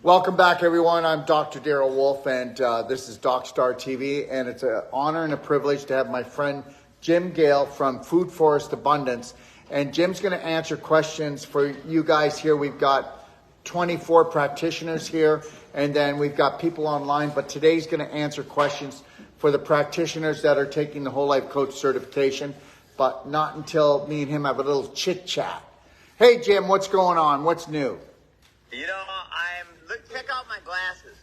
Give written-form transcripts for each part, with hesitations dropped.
Welcome back, everyone. I'm Dr. Daryl Wolf, and this is DocStar TV, and it's an honor and a privilege to have my friend Jim Gale from Food Forest Abundance. And Jim's going to answer questions for you guys here. We've got 24 practitioners here, and then we've got people online, but today's going to answer questions for the practitioners that are taking the Whole Life Coach certification, but not until me and him have a little chit-chat. Hey, Jim, what's going on? What's new? You know, check out my glasses.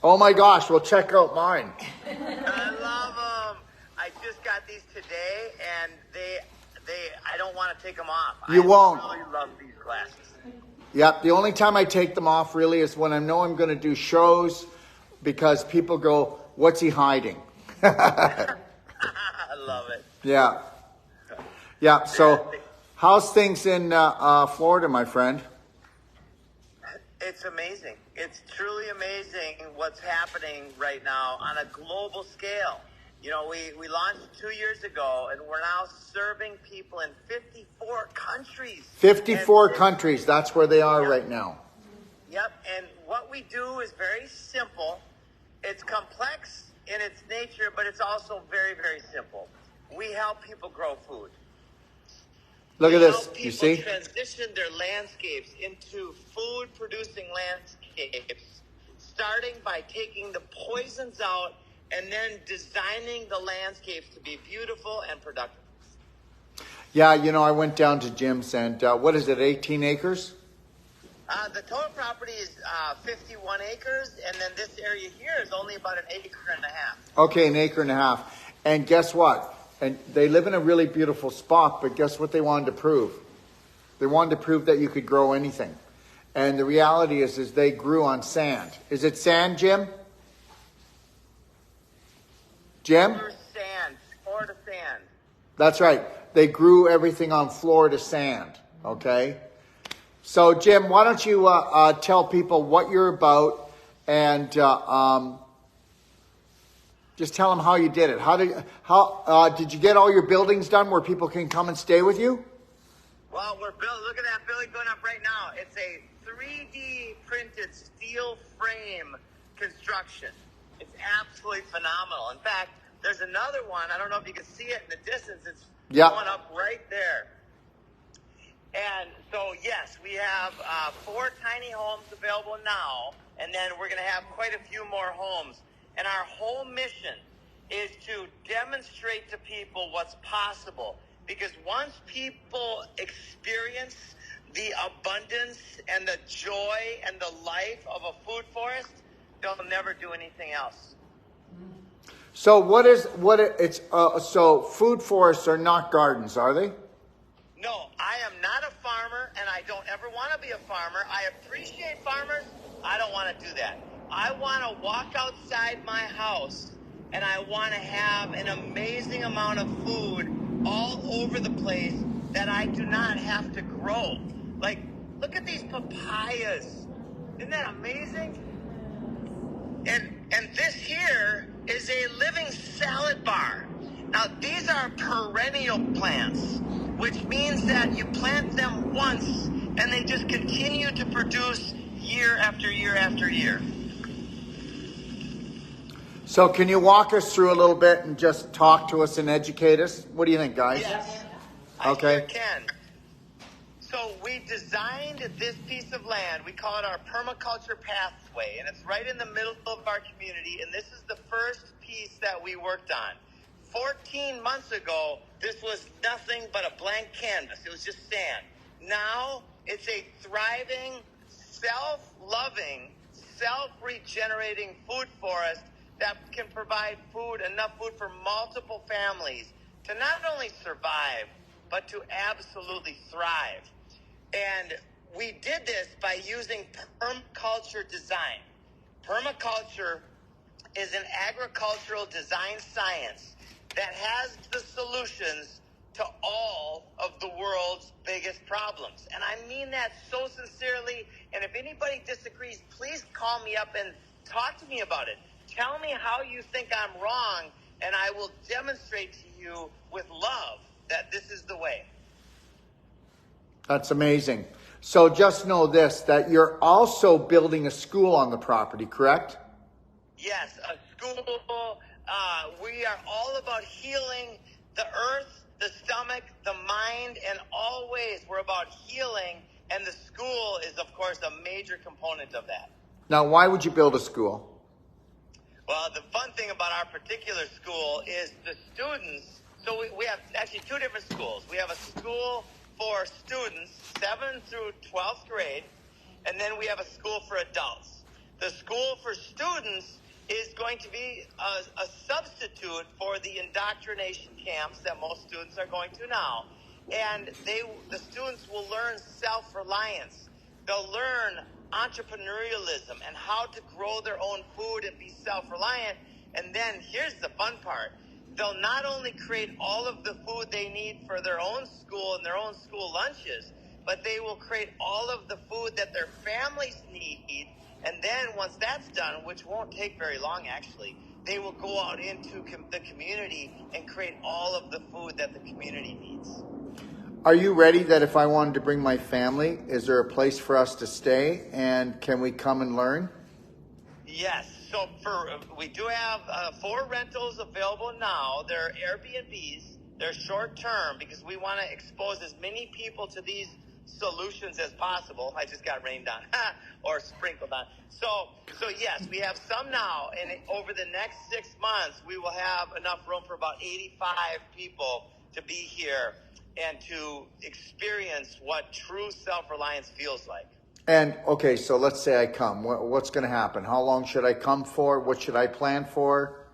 Oh my gosh, well check out mine. I love them. I just got these today, and I don't want to take them off. You won't. I really love these glasses. Yep, the only time I take them off really is when I know I'm going to do shows, because people go, what's he hiding? I love it. Yeah. Yeah, so how's things in Florida, my friend? It's amazing. It's truly amazing what's happening right now on a global scale. You know, we launched 2 years ago, and we're now serving people in 54 countries. 54 countries, that's where they are right now. Yep, and what we do is very simple. It's complex in its nature, but it's also very, very simple. We help people grow food. Look at this, you see? People transition their landscapes into food-producing landscapes, starting by taking the poisons out and then designing the landscapes to be beautiful and productive. Yeah, you know, I went down to Jim's, and what is it, 18 acres? The total property is 51 acres, and then this area here is only about an acre and a half. Okay, an acre and a half. And guess what? And they live in a really beautiful spot, but guess what they wanted to prove? They wanted to prove that you could grow anything. And the reality is they grew on sand. Is it sand, Jim? Jim? Sand, Florida sand. That's right. They grew everything on Florida sand, okay? So, Jim, why don't you tell people what you're about, and just tell them how you did it. How did you get all your buildings done where people can come and stay with you? Well, look at that building going up right now. It's a 3D printed steel frame construction. It's absolutely phenomenal. In fact, there's another one. I don't know if you can see it in the distance. It's going up right there. And so, yes, we have 4 tiny homes available now, and then we're going to have quite a few more homes. And our whole mission is to demonstrate to people what's possible. Because once people experience the abundance and the joy and the life of a food forest, they'll never do anything else. So so food forests are not gardens, are they? No, I am not a farmer, and I don't ever want to be a farmer. I appreciate farmers. I don't want to do that. I want to walk outside my house, and I want to have an amazing amount of food all over the place that I do not have to grow. Like, look at these papayas. Isn't that amazing? And this here is a living salad bar. Now, these are perennial plants, which means that you plant them once, and they just continue to produce year after year after year. So can you walk us through a little bit and just talk to us and educate us? What do you think, guys? Yes, okay. I sure can. So we designed this piece of land. We call it our permaculture pathway, and it's right in the middle of our community, and this is the first piece that we worked on. 14 months ago, this was nothing but a blank canvas. It was just sand. Now it's a thriving, self-loving, self-regenerating food forest that can provide enough food for multiple families to not only survive, but to absolutely thrive. And we did this by using permaculture design. Permaculture is an agricultural design science that has the solutions to all of the world's biggest problems. And I mean that so sincerely. And if anybody disagrees, please call me up and talk to me about it. Tell me how you think I'm wrong, and I will demonstrate to you with love that this is the way. That's amazing. So just know this, that you're also building a school on the property, correct? Yes, a school. We are all about healing the earth, the stomach, the mind, and always we're about healing, and the school is, of course, a major component of that. Now, why would you build a school? Well, the fun thing about our particular school is the students. So we have actually two different schools. We have a school for students, 7th through 12th grade, and then we have a school for adults. The school for students is going to be a substitute for the indoctrination camps that most students are going to now. And the students will learn self-reliance. They'll learn entrepreneurialism and how to grow their own food and be self-reliant. And then here's the fun part. They'll not only create all of the food they need for their own school and their own school lunches, but they will create all of the food that their families need. And then once that's done, which won't take very long actually, they will go out into the community and create all of the food that the community needs. Are you ready that if I wanted to bring my family, is there a place for us to stay, and can we come and learn? Yes. So we do have 4 rentals available now. They're Airbnbs. They're short term because we want to expose as many people to these solutions as possible. I just got rained on or sprinkled on. So yes, we have some now, and over the next 6 months, we will have enough room for about 85 people to be here and to experience what true self-reliance feels like. And, okay, so let's say I come. What's going to happen? How long should I come for? What should I plan for?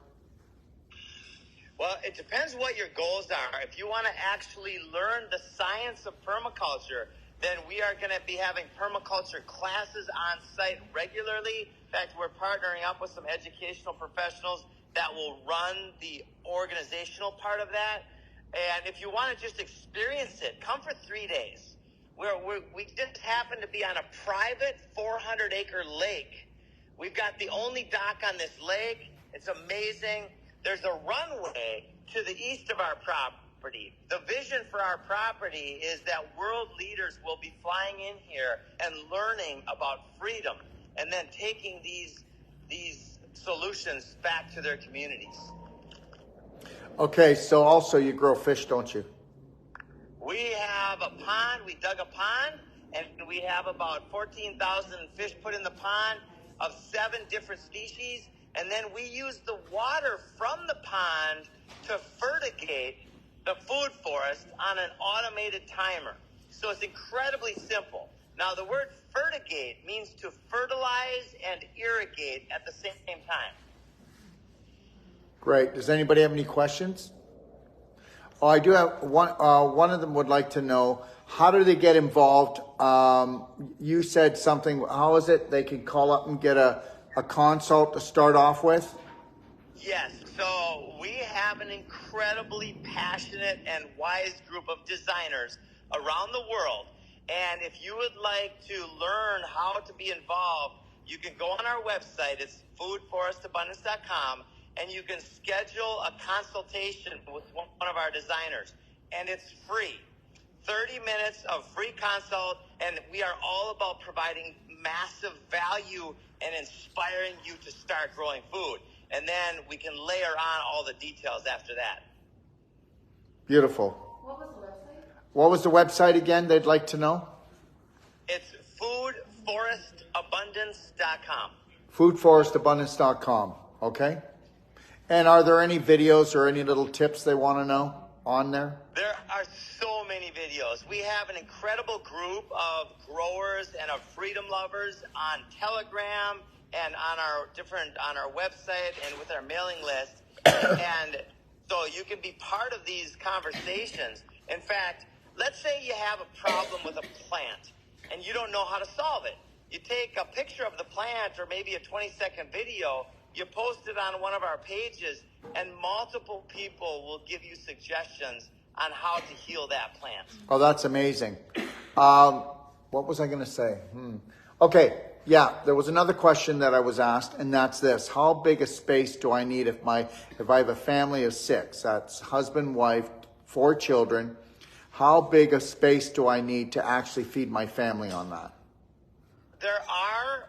Well, it depends what your goals are. If you want to actually learn the science of permaculture, then we are going to be having permaculture classes on site regularly. In fact, we're partnering up with some educational professionals that will run the organizational part of that. And if you want to just experience it, come for 3 days. We just happen to be on a private 400-acre lake. We've got the only dock on this lake. It's amazing. There's a runway to the east of our property. The vision for our property is that world leaders will be flying in here and learning about freedom and then taking these solutions back to their communities. Okay, so also you grow fish, don't you? We have a pond. We dug a pond, and we have about 14,000 fish put in the pond of 7 different species. And then we use the water from the pond to fertigate the food forest on an automated timer. So it's incredibly simple. Now, the word fertigate means to fertilize and irrigate at the same time. Great. Does anybody have any questions? Oh, I do have one. One of them would like to know, how do they get involved? You said something. How is it they can call up and get a consult to start off with? Yes. So we have an incredibly passionate and wise group of designers around the world. And if you would like to learn how to be involved, you can go on our website. It's foodforestabundance.com. And you can schedule a consultation with one of our designers. And it's free. 30 minutes of free consult. And we are all about providing massive value and inspiring you to start growing food. And then we can layer on all the details after that. Beautiful. What was the website? What was the website again they'd like to know? It's foodforestabundance.com. Foodforestabundance.com. Okay. And are there any videos or any little tips they want to know on there? There are so many videos. We have an incredible group of growers and of freedom lovers on Telegram and on our website and with our mailing list. And so you can be part of these conversations. In fact, let's say you have a problem with a plant and you don't know how to solve it. You take a picture of the plant or maybe a 20-second video, you post it on one of our pages, and multiple people will give you suggestions on how to heal that plant. Oh, that's amazing. What was I going to say? Okay, yeah, there was another question that I was asked, and that's this. How big a space do I need if I have a family of 6? That's husband, wife, 4 children. how big a space do I need to actually feed my family on that? There are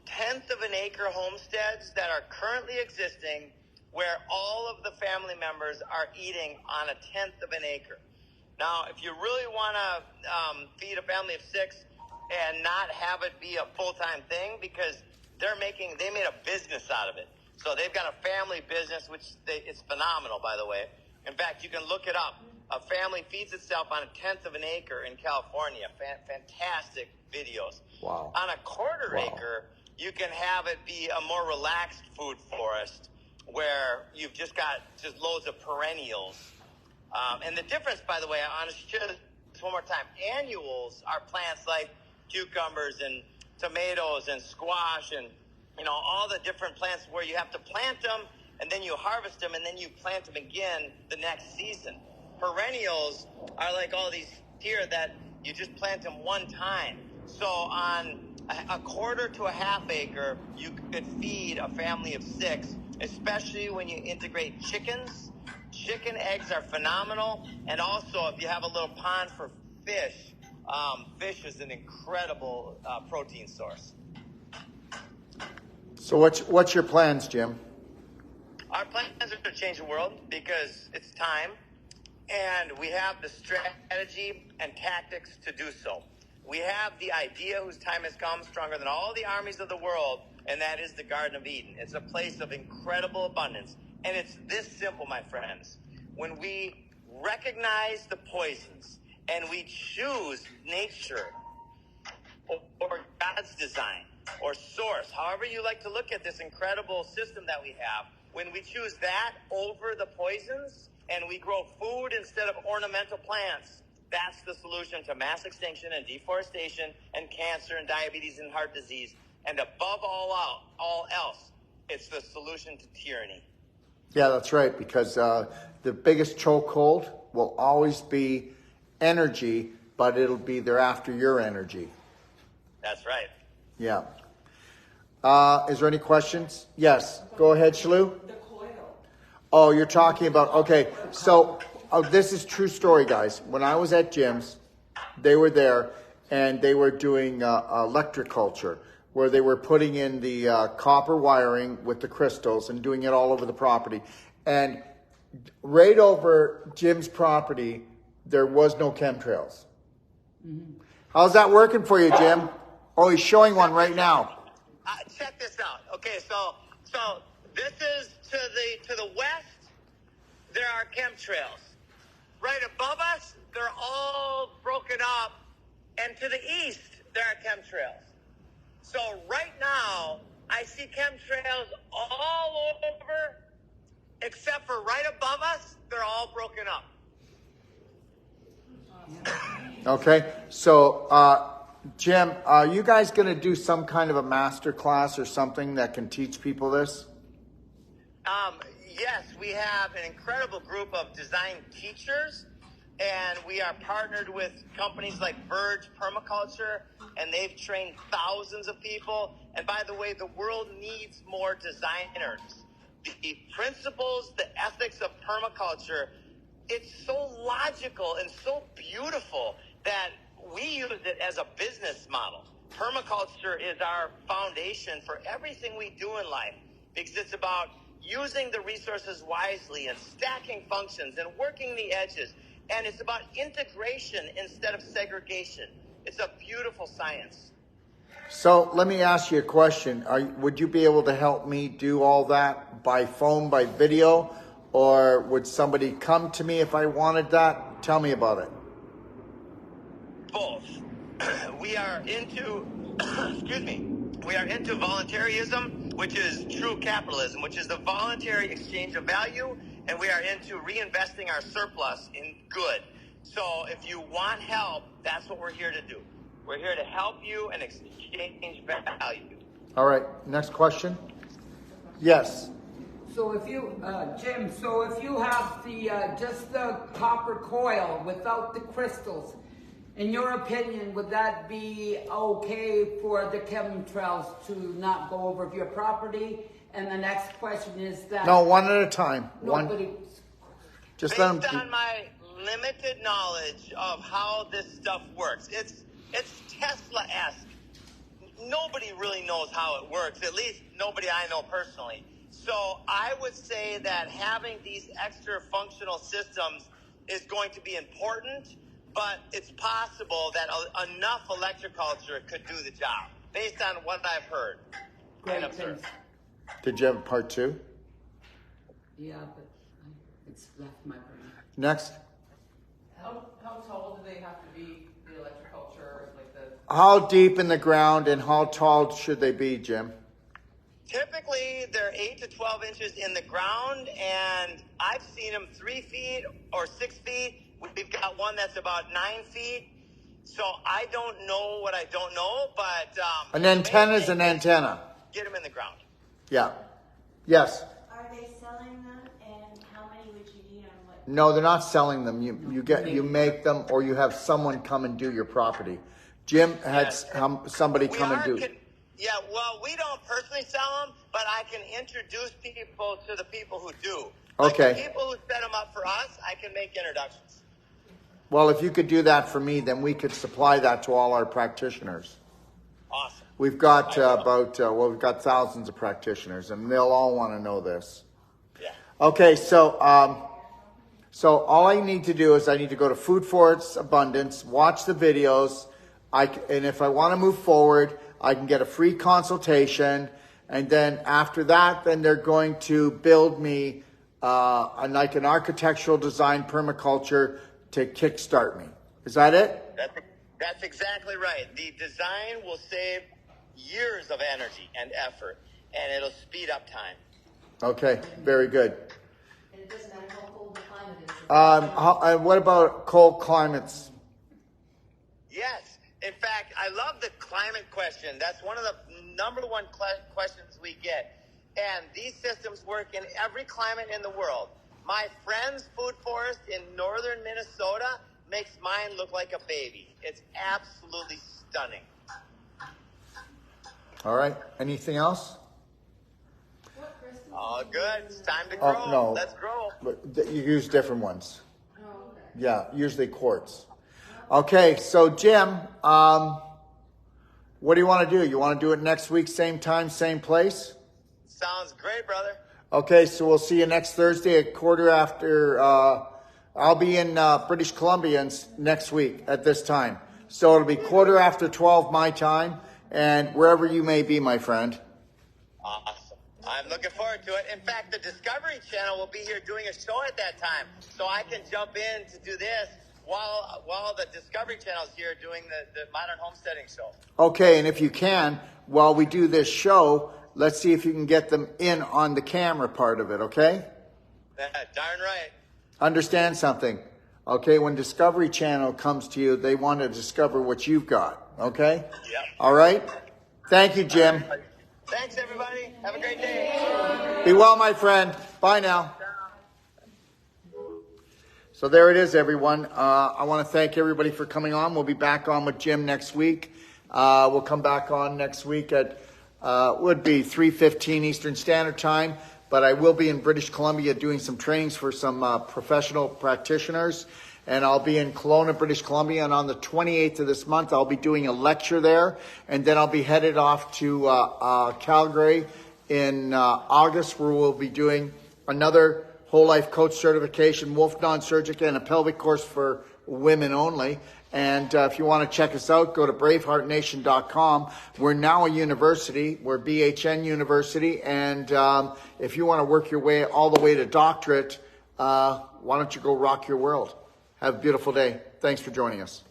tenth of an acre homesteads that are currently existing where all of the family members are eating on a tenth of an acre. Now, if you really want to feed a family of 6 and not have it be a full-time thing, because they made a business out of it. So they've got a family business, it's phenomenal, by the way. In fact, you can look it up. A family feeds itself on a tenth of an acre in California. Fantastic videos. Wow. On a quarter acre, you can have it be a more relaxed food forest where you've just got loads of perennials. And the difference, by the way, I want to share this one more time. Annuals are plants like cucumbers and tomatoes and squash and, all the different plants where you have to plant them and then you harvest them and then you plant them again the next season. Perennials are like all these here that you just plant them one time. So on a quarter to a half acre, you could feed a family of 6, especially when you integrate chickens. Chicken eggs are phenomenal. And also, if you have a little pond for fish, fish is an incredible protein source. So what's your plans, Jim? Our plans are to change the world because it's time. And we have the strategy and tactics to do so. We have the idea whose time has come, stronger than all the armies of the world, and that is the Garden of Eden. It's a place of incredible abundance. And it's this simple, my friends. When we recognize the poisons and we choose nature or God's design or source, however you like to look at this incredible system that we have, when we choose that over the poisons and we grow food instead of ornamental plants, that's the solution to mass extinction and deforestation and cancer and diabetes and heart disease. And above all else, it's the solution to tyranny. Yeah, that's right, because the biggest chokehold will always be energy, but it'll be thereafter your energy. That's right. Yeah. Is there any questions? Yes. Go ahead, Shalou. The coil. Oh, you're talking about, okay. So this is true story, guys. When I was at Jim's, they were there and they were doing electroculture, where they were putting in the copper wiring with the crystals and doing it all over the property. And right over Jim's property, there was no chemtrails. Mm-hmm. How's that working for you, Jim? Oh, he's showing one right now. Check this out. Okay, so this is to the west. There are chemtrails. Right above us, they're all broken up, and to the east, there are chemtrails. So right now, I see chemtrails all over, except for right above us, they're all broken up. Okay, so Jim, are you guys going to do some kind of a master class or something that can teach people this? Yes, we have an incredible group of design teachers, and we are partnered with companies like Verge Permaculture, and they've trained thousands of people. And by the way, the world needs more designers. The principles, the ethics of permaculture, it's so logical and so beautiful that we use it as a business model. Permaculture is our foundation for everything we do in life, because it's about using the resources wisely and stacking functions and working the edges. And it's about integration instead of segregation. It's a beautiful science. So let me ask you a question. Would you be able to help me do all that by phone, by video? Or would somebody come to me if I wanted that? Tell me about it. Both. We are into, we are into voluntarism, which is true capitalism, which is the voluntary exchange of value, and we are into reinvesting our surplus in good. So if you want help, that's what we're here to do. We're here to help you and exchange value. All right, next question. Yes. So if you, Jim, if you have the just the copper coil without the crystals, in your opinion, would that be okay for the chemtrails to not go over your property? And the next question is that... No, one at a time. Nobody... Just Based let them... on my limited knowledge of how this stuff works. It's Tesla-esque. Nobody really knows how it works, at least nobody I know personally. So I would say that having these extra functional systems is going to be important, but it's possible that enough electroculture could do the job, based on what I've heard and observed. Did you have a part two? Yeah, but it's left my brain. Next. How tall do they have to be, the electroculture, like the... How deep in the ground and how tall should they be, Jim? Typically, they're 8 to 12 inches in the ground, and I've seen them 3 feet or 6 feet. We've got one that's about 9 feet. So I don't know what I don't know, but... an antenna is an antenna. Get them in the ground. Yeah. Yes. Are they selling them, and how many would you need on what? No, they're not selling them. You make them, or you have someone come and do your property. Jim had somebody come and do. Yeah, well, we don't personally sell them, but I can introduce people to the people who do. Okay. Like the people who set them up for us, I can make introductions. Well, if you could do that for me, then we could supply that to all our practitioners. Awesome. We've got we've got thousands of practitioners, and they'll all want to know this. Yeah. Okay, so all I need to do is I need to go to Food Forest Abundance, watch the videos, and if I want to move forward, I can get a free consultation, and then after that, then they're going to build me like an architectural design permaculture to kickstart me. Is that it? That's exactly right. The design will save years of energy and effort, and it'll speed up time. Okay, very good. And it doesn't matter how cold the climate is. What about cold climates? Yes. In fact, I love the climate question. That's one of the number one questions we get. And these systems work in every climate in the world. My friend's food forest in northern Minnesota makes mine look like a baby. It's absolutely stunning. All right. Anything else? All good. It's time to grow. Oh, no. Let's grow. But you use different ones. Oh, okay. Yeah, usually quartz. Okay, so Jim, what do you want to do? You want to do it next week, same time, same place? Sounds great, brother. Okay, so we'll see you next Thursday at quarter after. I'll be in British Columbia next week at this time. So it'll be quarter after 12 my time, and wherever you may be, my friend. Awesome. I'm looking forward to it. In fact, the Discovery Channel will be here doing a show at that time, so I can jump in to do this while the Discovery Channel is here doing the Modern Homesteading show. Okay, and if you can, while we do this show, let's see if you can get them in on the camera part of it, okay? Darn right. Understand something, okay? When Discovery Channel comes to you, they want to discover what you've got, okay? Yep. All right? Thank you, Jim. Thanks, everybody. Have a great day. Be well, my friend. Bye now. So there it is, everyone. I want to thank everybody for coming on. We'll be back on with Jim next week. We'll come back on next week at would be 3:15 Eastern Standard Time. But I will be in British Columbia doing some trainings for some professional practitioners. And I'll be in Kelowna, British Columbia. And on the 28th of this month, I'll be doing a lecture there. And then I'll be headed off to Calgary in August, where we'll be doing another whole life coach certification, Wolf non-surgical, and a pelvic course for women only. And if you want to check us out, go to braveheartnation.com. We're now a university. We're BHN University. And if you want to work your way all the way to doctorate, why don't you go rock your world? Have a beautiful day. Thanks for joining us.